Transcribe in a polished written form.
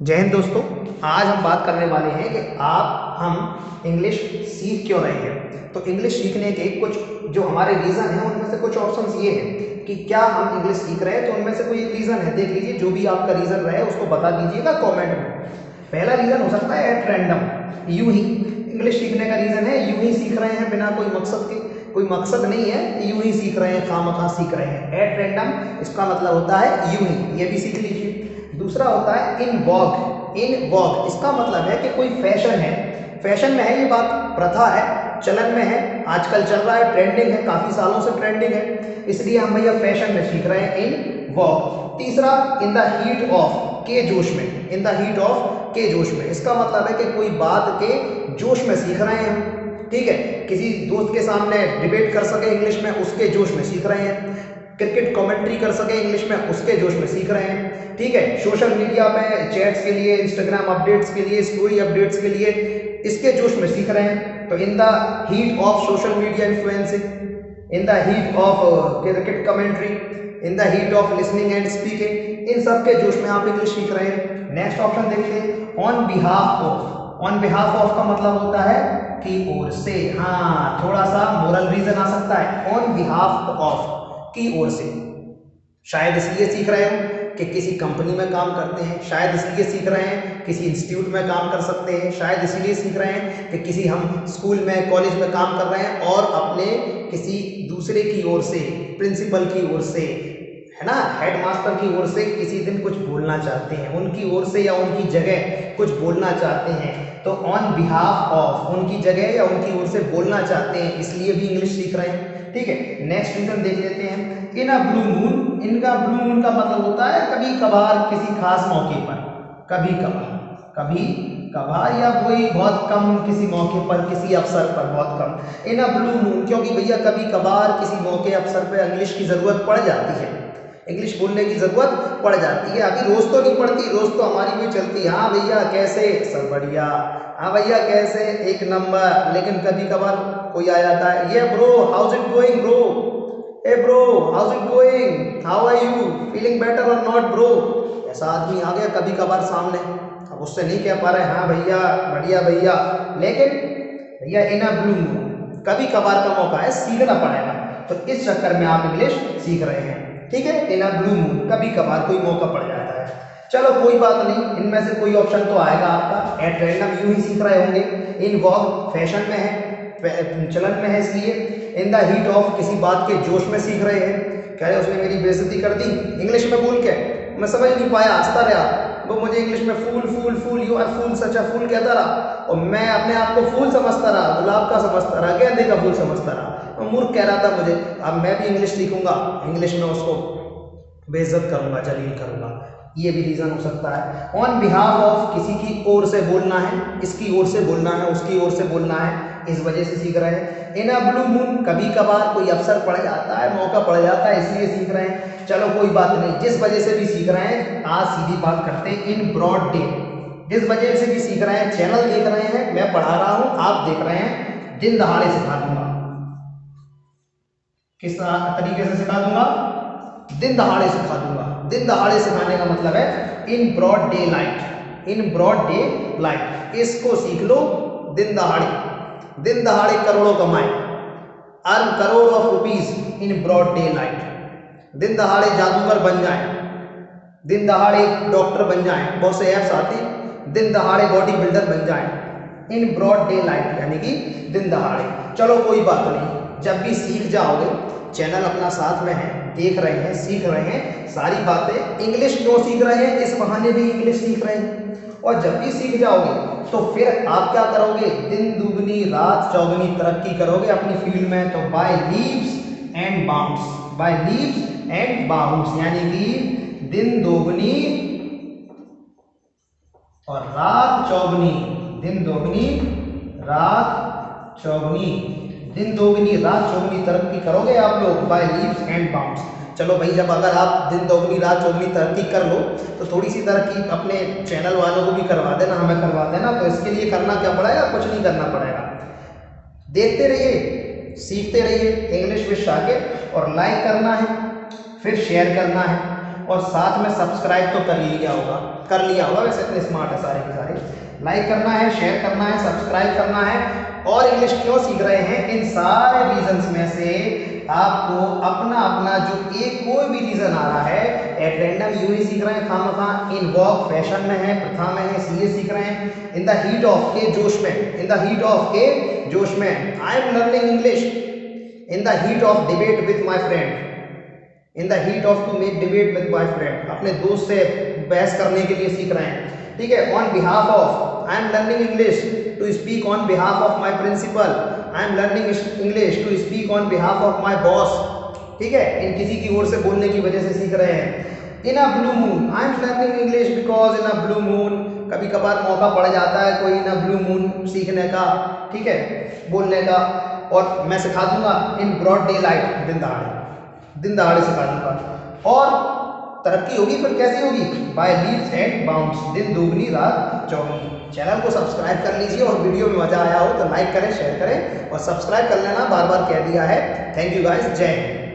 जय हिंद दोस्तों। आज हम बात करने वाले हैं कि हम इंग्लिश सीख क्यों रहे हैं। तो इंग्लिश सीखने के कुछ जो हमारे रीज़न हैं उनमें से कुछ ऑप्शंस ये हैं कि क्या हम इंग्लिश सीख रहे हैं, तो उनमें से कोई एक रीज़न है, देख लीजिए। जो भी आपका रीज़न रहे उसको बता दीजिएगा कमेंट में। पहला रीज़न हो सकता है एट रैंडम, यूं ही इंग्लिश सीखने का रीज़न है, यूं ही सीख रहे हैं बिना कोई मकसद के। कोई मकसद नहीं है, यूं ही सीख रहे हैं, खामखा सीख रहे हैं। एट रैंडम इसका मतलब होता है यूं ही, ये भी सीख लीजिए। दूसरा होता है इन वॉग। इन वॉग इसका मतलब है कि कोई फैशन है, फैशन में है, ये बात प्रथा है, चलन में है, आजकल चल रहा है, ट्रेंडिंग है, काफी सालों से ट्रेंडिंग है, इसलिए हम भैया फैशन में सीख रहे हैं, इन वॉग। तीसरा इन द हीट ऑफ, के जोश में, इन द हीट ऑफ के जोश में, इसका मतलब है कि कोई बात के जोश में सीख रहे हैं हम, ठीक है। किसी दोस्त के सामने डिबेट कर सके इंग्लिश में, उसके जोश में सीख रहे हैं। क्रिकेट कमेंट्री कर सके इंग्लिश में, उसके जोश में सीख रहे हैं, ठीक है। सोशल मीडिया पे चैट्स के लिए, इंस्टाग्राम अपडेट्स के लिए, स्टोरी अपडेट्स के लिए, इसके जोश में सीख रहे हैं। तो in the heat of social media influencing, in the heat of cricket commentary, in the heat of listening and speaking, इन सब के जोश में आप इंग्लिश सीख रहे हैं। नेक्स्ट ऑप्शन देखते हैं on behalf of. On behalf of का मतलब होता है की ओर से। हाँ, थोड़ा सा मोरल रीजन आ सकता है। ऑन बिहाफ ऑफ, की ओर से, शायद इसलिए सीख रहे हैं कि किसी कंपनी में काम करते हैं, शायद इसलिए सीख रहे हैं किसी इंस्टीट्यूट में काम कर सकते हैं, शायद इसलिए सीख रहे हैं कि किसी हम स्कूल में कॉलेज में काम कर रहे हैं और अपने किसी दूसरे की ओर से, प्रिंसिपल की ओर से, है ना, हेडमास्टर की ओर से किसी दिन कुछ बोलना चाहते हैं, उनकी ओर से या उनकी जगह कुछ बोलना चाहते हैं, तो ऑन बिहाफ ऑफ, उनकी जगह या उनकी ओर से बोलना चाहते हैं, इसलिए भी इंग्लिश सीख रहे हैं, ठीक है। नेक्स्ट रीजन देख लेते हैं इन अ ब्लू मून। इनका ब्लू मून का मतलब होता है कभी कभार, किसी खास मौके पर, कभी कभार, कभी कभार या कोई बहुत कम किसी मौके पर, किसी अवसर पर बहुत कम। इन अ ब्लू मून, क्योंकि भैया कभी कभार किसी मौके अवसर पर इंग्लिश की जरूरत पड़ जाती है, इंग्लिश बोलने की जरूरत पड़ जाती है। अभी रोज तो नहीं पड़ती, रोज तो हमारी भी चलती है, हाँ भैया कैसे, सब बढ़िया, हाँ भैया कैसे, एक नंबर। लेकिन कभी कभार कोई आ जाता है, ये bro how's it going bro, hey bro how's it going, how are you, feeling better or not bro. ऐसा आदमी आ गया कभी कभार सामने, अब उससे नहीं कह पा रहे हाँ भैया बढ़िया भैया, लेकिन भैया इन अ ब्लू मून, कभी कभार का मौका है, सीखना पड़ेगा, तो इस चक्कर में आप इंग्लिश सीख रहे हैं, ठीक है। इन अ ब्लू मून, कभी कभार कोई मौका पड़ जाता है। चलो कोई बात नहीं, इनमें से कोई ऑप्शन तो आएगा आपका। एट रैंडम यूं ही सीख रहे होंगे। इन वॉग फैशन में है, चलन में है इसलिए। इन द हीट ऑफ, किसी बात के जोश में सीख रहे हैं। कह रहे उसने मेरी बेइज्जती कर दी इंग्लिश में बोल के, मैं समझ नहीं पाया, हंसता रहा वो, मुझे इंग्लिश में फूल फूल फूल, यू आर फूल, सच अ फूल कहता रहा, और मैं अपने आप को फूल समझता रहा, गुलाब का समझता रहा, गेंदे का फूल समझता रहा, वो मूर्ख कह रहा था मुझे। अब मैं भी इंग्लिश सीखूंगा, इंग्लिश में उसको बेइज्जत करूंगा, जलील करूंगा, ये भी रीजन हो सकता है। ऑन बिहाफ ऑफ, किसी की ओर से बोलना है, इसकी ओर से बोलना है, उसकी ओर से बोलना है, इस वजह से सीख रहे हैं। इन अ ब्लू मून, कभी कभार कोई अवसर पड़ जाता है, मौका पड़ जाता है, इसलिए सीख रहे हैं। चलो कोई बात नहीं, जिस वजह से भी सीख रहे हैं, आज सीधी बात करते हैं। इन ब्रॉड डे, जिस वजह से भी सीख रहे हैं, चैनल देख रहे हैं, मैं पढ़ा रहा हूं, आप देख रहे हैं, दिन दहाड़े सिखा दूंगा। किस तरीके से सिखा दूंगा? दिन दहाड़े सिखा दूंगा। दिन दहाड़े सिखाने का मतलब है in broad daylight, in broad daylight, इसको सीख लो दिन दहाड़े, दिन दहाड़े करोड़ों कमाए, earn crore of rupees in broad daylight, दिन दहाड़े जादूगर बन जाए, दिन दहाड़े डॉक्टर बन जाए, बहुत से ऐप्स आते हैं, दिन दहाड़े बॉडी बिल्डर बन जाए, इन ब्रॉड डे लाइट यानी कि दिन दहाड़े। चलो कोई बात नहीं, जब भी सीख जाओगे, चैनल अपना साथ में है, देख रहे हैं, सीख रहे हैं सारी बातें। इंग्लिश क्यों सीख रहे हैं? इस बहाने भी इंग्लिश सीख रहे हैं, और जब भी सीख जाओगे तो फिर आप क्या करोगे? दिन दुगनी रात चौगनी तरक्की करोगे अपनी फील्ड में। तो by leaves and bounds, by leaves and bounds, यानी कि दिन दोगुनी और रात चौगनी, दिन दोगुनी रात चौगनी, दिन दोगुनी रात चौगनी तरक्की करोगे आप लोग, बाय लीव्स एंड बाउंड्स। चलो भाई, जब अगर आप दिन दोगुनी रात चौगनी तरक्की कर लो तो थोड़ी सी तरक्की अपने चैनल वालों को भी करवा देना, हमें करवा देना। तो इसके लिए करना क्या पड़ेगा? कुछ नहीं करना पड़ेगा, देखते रहिए, सीखते रहिए इंग्लिश विद शाकिर, और लाइक करना है, फिर शेयर करना है, और साथ में सब्सक्राइब तो कर लिया होगा, वैसे इतने स्मार्ट है सारे के सारे। लाइक करना है, शेयर करना है, सब्सक्राइब करना है। और इंग्लिश क्यों सीख रहे हैं, इन सारे रीजंस में से आपको अपना अपना जो एक कोई भी रीजन आ रहा है एट रैंडम यूं ही सीख रहे हैं खामखा, इन वॉक फैशन में है, प्रथा में है, इसलिए सीख रहे हैं। इन द हीट ऑफ के जोश में, इन द हीट ऑफ के जोश में I am learning English in the heat of debate with my friend, in the heat of to make debate with my friend, अपने दोस्त से बहस करने के लिए सीख रहे हैं, ठीक है। On behalf of I am learning English to speak on behalf of my principal, I am learning English to speak on behalf of my boss, ठीक है। इन किसी की ओर से बोलने की वजह से सीख रहे हैं। In a blue moon I am learning English because in a blue moon, कभी कभार मौका पड़ जाता है कोई इन अ ब्लू मून सीखने का, ठीक है, बोलने का, और मैं सिखा दूंगा इन ब्रॉड डे लाइट, दिन दहाड़े सिखा दूंगा। और तरक्की होगी फिर कैसी होगी, बाय लीप्स एंड बाउंड्स, दिन दोगुनी रात चौगुनी। चैनल को सब्सक्राइब कर लीजिए और वीडियो में मजा आया हो तो लाइक करें, शेयर करें और सब्सक्राइब कर लेना, बार बार कह दिया है। थैंक यू गाइस, जय हिंद।